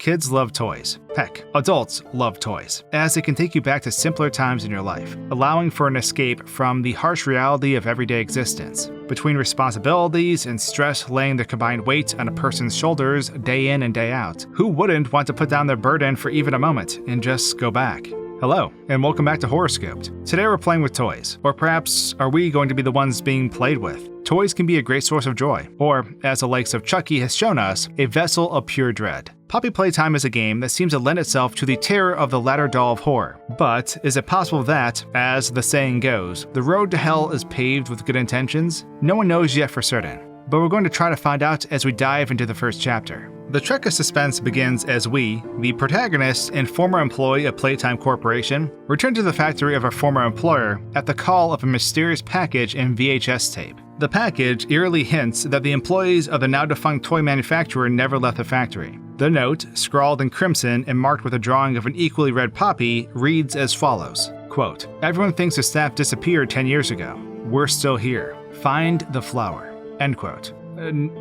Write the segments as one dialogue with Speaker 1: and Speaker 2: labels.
Speaker 1: kids love toys. Heck, adults love toys, as it can take you back to simpler times in your life, allowing for an escape from the harsh reality of everyday existence. Between responsibilities and stress laying their combined weight on a person's shoulders day in and day out, who wouldn't want to put down their burden for even a moment and just go back? Hello, and welcome back to HorrorScoped. Today we're playing with toys, or perhaps are we going to be the ones being played with? Toys can be a great source of joy, or, as the likes of Chucky has shown us, a vessel of pure dread. Poppy Playtime is a game that seems to lend itself to the terror of the latter doll of horror. But is it possible that, as the saying goes, the road to hell is paved with good intentions? No one knows yet for certain, but we're going to try to find out as we dive into the first chapter. The trek of suspense begins as we, the protagonist and former employee of Playtime Corporation, return to the factory of our former employer at the call of a mysterious package and VHS tape. The package eerily hints that the employees of the now-defunct toy manufacturer never left the factory. The note, scrawled in crimson and marked with a drawing of an equally red poppy, reads as follows, quote, "Everyone thinks the staff disappeared 10 years ago. We're still here. Find the flower." End quote.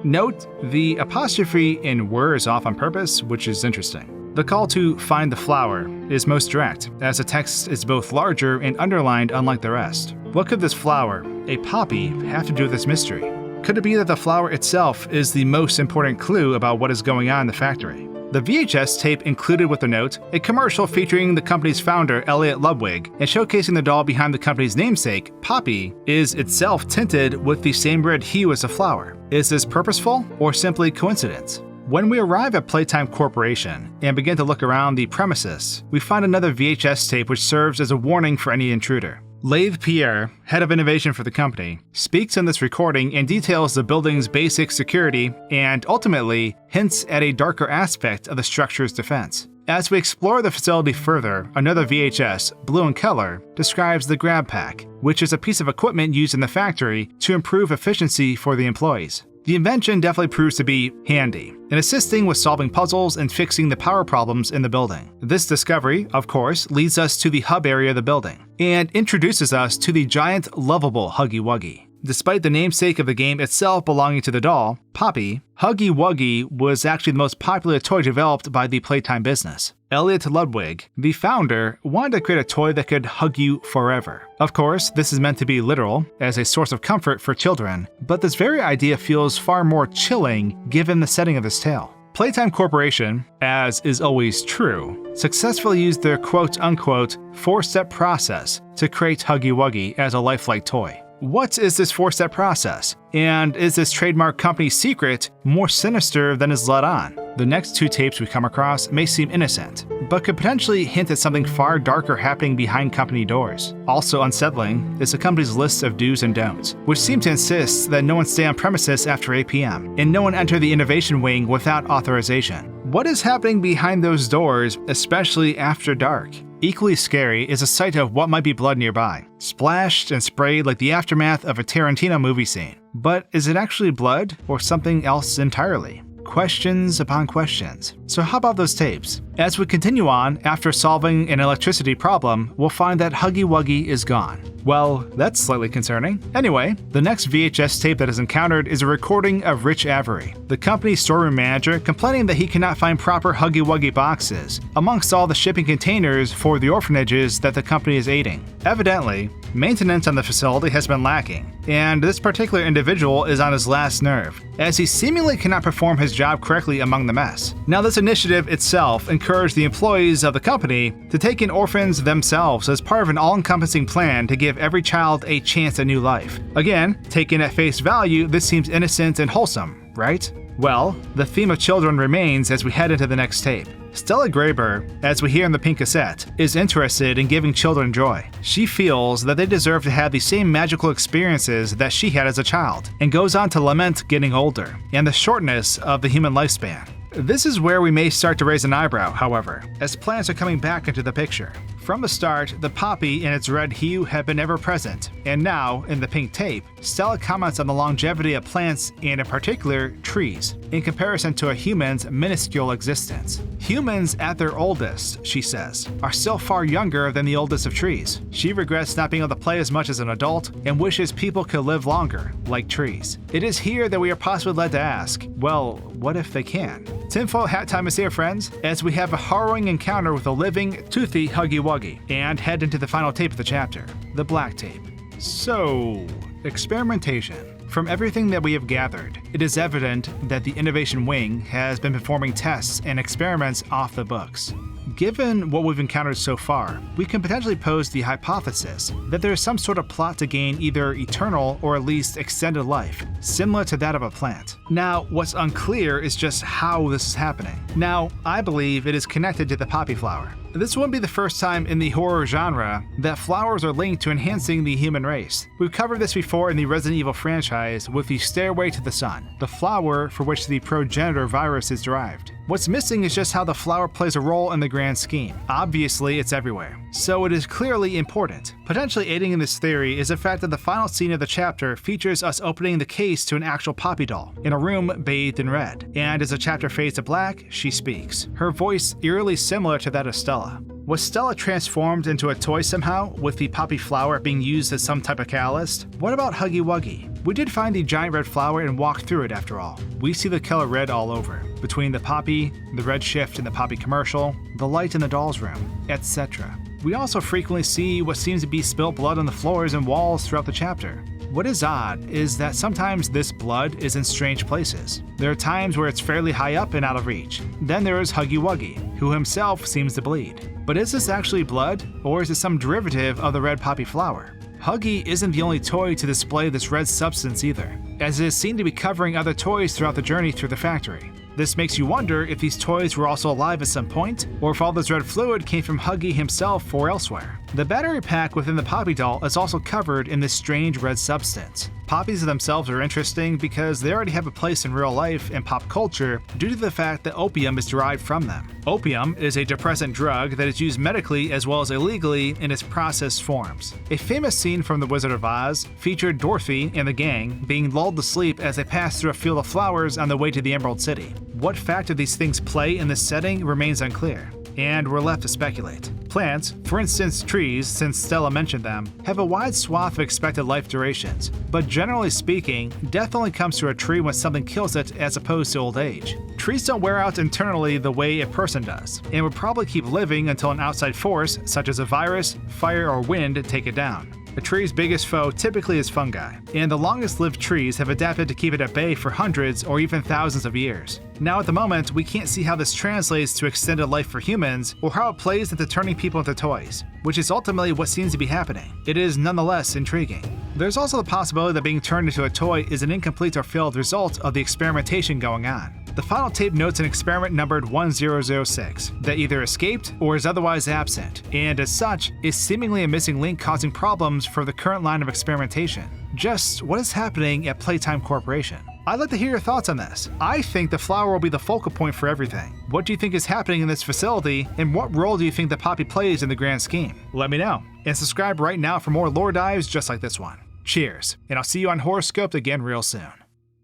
Speaker 1: Note, the apostrophe in "were" is off on purpose, which is interesting. The call to find the flower is most direct, as the text is both larger and underlined unlike the rest. What could this flower, a poppy, have to do with this mystery? Could it be that the flower itself is the most important clue about what is going on in the factory? The VHS tape included with the note a commercial featuring the company's founder, Elliot Ludwig, and showcasing the doll behind the company's namesake, Poppy, is itself tinted with the same red hue as the flower. Is this purposeful or simply coincidence? When we arrive at Playtime Corporation and begin to look around the premises, we find another VHS tape which serves as a warning for any intruder. Lathe Pierre, head of innovation for the company, speaks in this recording and details the building's basic security and, ultimately, hints at a darker aspect of the structure's defense. As we explore the facility further, another VHS, blue in color, describes the grab pack, which is a piece of equipment used in the factory to improve efficiency for the employees. The invention definitely proves to be handy in assisting with solving puzzles and fixing the power problems in the building. This discovery, of course, leads us to the hub area of the building and introduces us to the giant, lovable Huggy Wuggy. Despite the namesake of the game itself belonging to the doll, Poppy, Huggy Wuggy was actually the most popular toy developed by the Playtime business. Elliot Ludwig, the founder, wanted to create a toy that could hug you forever. Of course, this is meant to be literal, as a source of comfort for children, but this very idea feels far more chilling given the setting of this tale. Playtime Corporation, as is always true, successfully used their quote-unquote four-step process to create Huggy Wuggy as a lifelike toy. What is this four-step process? And is this trademark company's secret more sinister than is let on? The next two tapes we come across may seem innocent, but could potentially hint at something far darker happening behind company doors. Also unsettling is the company's list of do's and don'ts, which seem to insist that no one stay on premises after 8 p.m. and no one enter the innovation wing without authorization. What is happening behind those doors, especially after dark? Equally scary is a sight of what might be blood nearby, splashed and sprayed like the aftermath of a Tarantino movie scene. But is it actually blood or something else entirely? Questions upon questions. So how about those tapes? As we continue on, after solving an electricity problem, we'll find that Huggy Wuggy is gone. Well, that's slightly concerning. Anyway, the next VHS tape that is encountered is a recording of Rich Avery, the company's storeroom manager, complaining that he cannot find proper Huggy Wuggy boxes amongst all the shipping containers for the orphanages that the company is aiding. Evidently, maintenance on the facility has been lacking, and this particular individual is on his last nerve, as he seemingly cannot perform his job correctly among the mess. Now, this initiative itself encouraged the employees of the company to take in orphans themselves as part of an all-encompassing plan to give every child a chance at new life. Again, taken at face value, this seems innocent and wholesome, right? Well, the theme of children remains as we head into the next tape. Stella Graber, as we hear in the pink cassette, is interested in giving children joy. She feels that they deserve to have the same magical experiences that she had as a child, and goes on to lament getting older and the shortness of the human lifespan. This is where we may start to raise an eyebrow, however, as plants are coming back into the picture. From the start, the poppy and its red hue have been ever present, and now, in the pink tape, Stella comments on the longevity of plants and in particular, trees, in comparison to a human's minuscule existence. Humans at their oldest, she says, are still far younger than the oldest of trees. She regrets not being able to play as much as an adult and wishes people could live longer, like trees. It is here that we are possibly led to ask, well, what if they can? Tinfoil hat time is here, friends, as we have a harrowing encounter with a living, toothy Huggy Wuggy, and head into the final tape of the chapter, the black tape. So, experimentation. From everything that we have gathered, it is evident that the Innovation Wing has been performing tests and experiments off the books. Given what we've encountered so far, we can potentially pose the hypothesis that there is some sort of plot to gain either eternal or at least extended life, similar to that of a plant. Now, what's unclear is just how this is happening. Now, I believe it is connected to the poppy flower. This wouldn't be the first time in the horror genre that flowers are linked to enhancing the human race. We've covered this before in the Resident Evil franchise with the Stairway to the Sun, the flower for which the progenitor virus is derived. What's missing is just how the flower plays a role in the grand scheme. Obviously, it's everywhere, so it is clearly important. Potentially aiding in this theory is the fact that the final scene of the chapter features us opening the case to an actual Poppy doll, in a room bathed in red. And as the chapter fades to black, she speaks, her voice eerily similar to that of Stella. Was Stella transformed into a toy somehow, with the poppy flower being used as some type of catalyst? What about Huggy Wuggy? We did find the giant red flower and walked through it after all. We see the color red all over, between the poppy, the red shift in the poppy commercial, the light in the doll's room, etc. We also frequently see what seems to be spilt blood on the floors and walls throughout the chapter. What is odd is that sometimes this blood is in strange places. There are times where it's fairly high up and out of reach. Then there is Huggy Wuggy, who himself seems to bleed. But is this actually blood, or is it some derivative of the red poppy flower? Huggy isn't the only toy to display this red substance either, as it is seen to be covering other toys throughout the journey through the factory. This makes you wonder if these toys were also alive at some point, or if all this red fluid came from Huggy himself or elsewhere. The battery pack within the Poppy doll is also covered in this strange red substance. Poppies themselves are interesting because they already have a place in real life and pop culture due to the fact that opium is derived from them. Opium is a depressant drug that is used medically as well as illegally in its processed forms. A famous scene from The Wizard of Oz featured Dorothy and the gang being lulled to sleep as they pass through a field of flowers on the way to the Emerald City. What factor these things play in this setting remains unclear, and we're left to speculate. Plants, for instance trees, since Stella mentioned them, have a wide swath of expected life durations, but generally speaking, death only comes to a tree when something kills it as opposed to old age. Trees don't wear out internally the way a person does, and would probably keep living until an outside force, such as a virus, fire, or wind, take it down. A tree's biggest foe typically is fungi, and the longest-lived trees have adapted to keep it at bay for hundreds or even thousands of years. Now at the moment, we can't see how this translates to extended life for humans, or how it plays into turning people into toys, which is ultimately what seems to be happening. It is nonetheless intriguing. There's also the possibility that being turned into a toy is an incomplete or failed result of the experimentation going on. The final tape notes an experiment numbered 1006 that either escaped or is otherwise absent, and as such, is seemingly a missing link causing problems for the current line of experimentation. Just what is happening at Playtime Corporation? I'd like to hear your thoughts on this. I think the flower will be the focal point for everything. What do you think is happening in this facility, and what role do you think the Poppy plays in the grand scheme? Let me know, and subscribe right now for more lore dives just like this one. Cheers, and I'll see you on HorrorScoped again real soon.